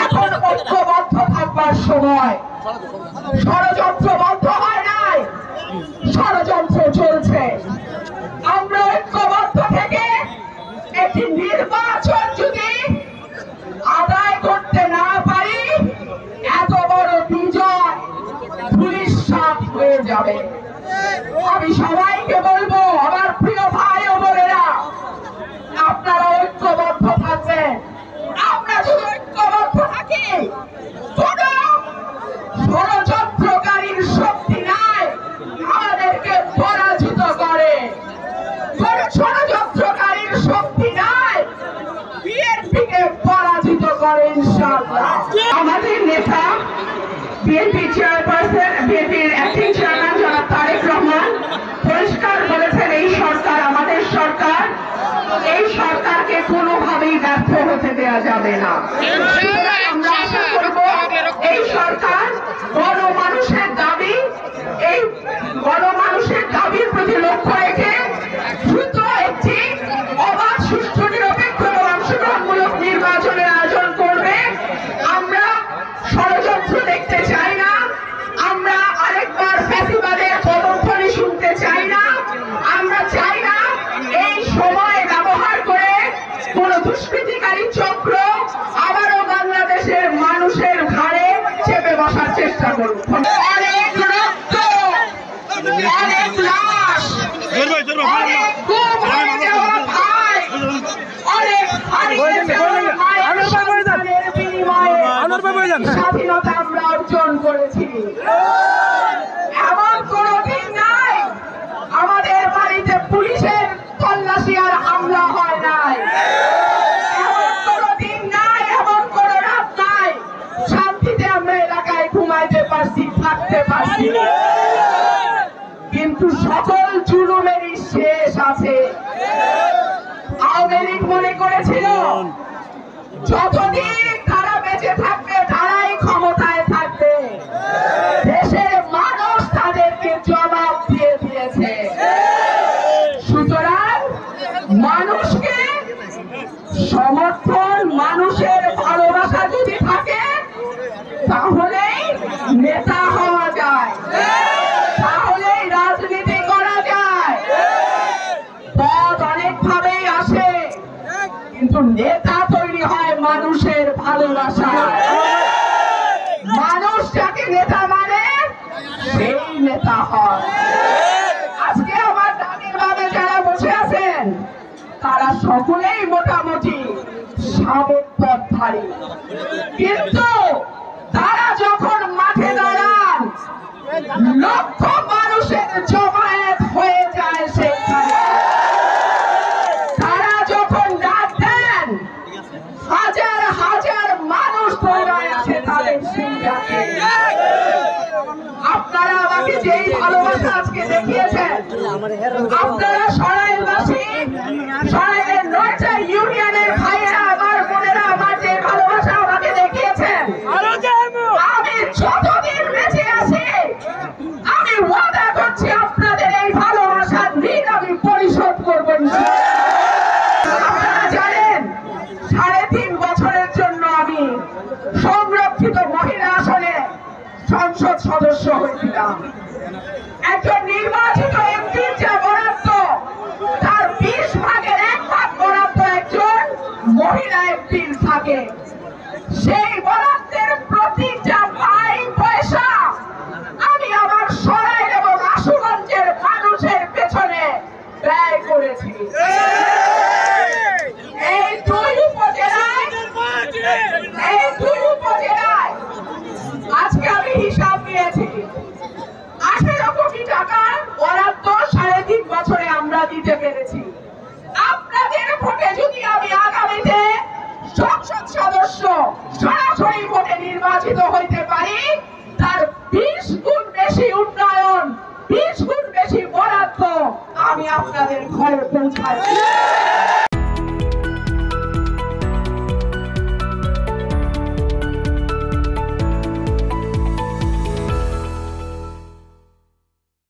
এখন ঐক্যবদ্ধ থাকবার সময়। ষড়যন্ত্র বন্ধ হয় নাই, ষড়যন্ত্র চলছে। আমরা ঐক্যবদ্ধ থেকে একটি নির্বাচন যদি আদায় করতে না পারি, এত বড় বিজয় ধূলিসাৎ হয়ে যাবে। আমি সবাইকে বলবো, আমার প্রিয় ভাই ও বোনেরা, আপনারা ঐক্যবদ্ধ থাকবেন। আমরা যদি ঐক্যবদ্ধ থাকি, কোন ষড়যন্ত্রকারীর শক্তি নাই আমাদেরকে পরাজিত করে। কোন ষড়যন্ত্রকারীর শক্তি নাই বিএনপিকে পরাজিত করে ইনশাআল্লাহ। আমাদের নেতা বিএনপি চেয়ারপারসন, বিএনপির অ্যাক্টিং চেয়ারম্যান জনাব তারেক রহমান পরিষ্কার বলেছেন, এই সরকার আমাদের সরকার, এই সরকারকে কোনোভাবেই ব্যর্থ হতে দেওয়া যাবে না। আমরা আশা করব এই সরকার গণমানুষের দাবি, এই গণমানুষের দাবির প্রতি লক্ষ্য রেখে দ্রুত একটি অবাধ, সুষ্ঠু, নিরপেক্ষ এবং অংশগ্রহণমূলক নির্বাচনের আয়োজন করবে। আমরা ষড়যন্ত্র দেখতে চাই না, আমরা আরেকবার ফ্যাসিবাদের পদধ্বনি শুনতে চাই না। আমরা চাই না এই সময় ব্যবহার করে কোন দুষ্কৃতিকারী চক্র আবারও বাংলাদেশের মানুষের ঘাড়ে চেপে বসার চেষ্টা করুন। অনেক রক্ত, অনেক লাশ, অনেক গুম হয়ে যাওয়া ভাই, অনেক স্বাধীনতা আমরা অর্জন করেছি। এমন কোনদিন নাই আমাদের বাড়িতে পুলিশের তল্লাশি আর হামলা হয় নাই। এমন কোনদিন নাই, এমন কোন রাত নাই শান্তিতে আমরা এলাকায় ঘুমাইতে পারছি, থাকতে পারছি। কিন্তু সকল জুলুমেরই শেষ আছে। আওয়ামী লীগ মনে করেছিল যতদিন তারা বেঁচে থাকবে তারাই ক্ষমতায় থাকবে। দেশের মানুষ তাদেরকে জবাব দিয়ে দিয়েছে। সুতরাং মানুষকে সমর্থন, মানুষের ভালোবাসা যদি থাকে তাহলেই নেতা হওয়া যায়, তাহলেই রাজনীতি করা যায়। পদ অনেক ভাবেই আসে, কিন্তু নেতা তৈরি হয় মানুষের ভালোবাসা। মানুষ যাকে নেতা মানে সেই নেতা হয়। আজকে আমার ডানের বামে যারা বসে আছেন তারা সকলেই মোটামুটি সামর্থ্যধারী, কিন্তু তারা যখন মাঠে দাঁড়ান লক্ষ মানুষের জমায়েত হয়ে যায় সেখানে। তারা যখন ডাক দেন হাজার হাজার মানুষ দৌড়ায় আসে তাদের সেই ডাকে। আপনারা আমাকে যেই ভালোবাসা আজকে দেখিয়েছেন, আপনারা সরাইলবাসী, সরাইলের 9টা ইউনিয়নের ভাইয়েরা, আমার বোনেরা, আমার যে ভালোবাসা আমাকে দেখিয়েছেন, আমি যতদিন বেঁচে আছি আমি ওয়াদা করছি আপনাদের এই ভালোবাসার ঋণ আমি পরিশোধ করব। আপনারা জানেন 3.5 বছরের জন্য আমি সংরক্ষিত মহিলা আসনে সংসদ সদস্য হয়েছিলাম। একজন নির্বাচিত এমপির যা বরাদ্দ তার 20 ভাগের 1 ভাগ বরাদ্দ একজন মহিলা এমপির থাকে। সেই বরাদ্দের প্রতিটা পাই পয়সা আমি আমার সরাইল এবং আশুগঞ্জের মানুষের পেছনে ব্যয় করেছি। এই দুই উপজেলায় আজকে আমি হিসাব নিয়েছি, 18 কোটি টাকার বরাদ্দ 3.5 বছরে আমরা দিতে পেরেছি। আপনাদের ভোটে যদি আমি আগামীতে সংসদ সদস্য সরাসরি ভোটে নির্বাচিত হইতে পারি, তার 20 গুণ বেশি উন্নয়ন, 20 গুণ বেশি বরাদ্দ আমি আপনাদের ঘরে পৌঁছাচ্ছি।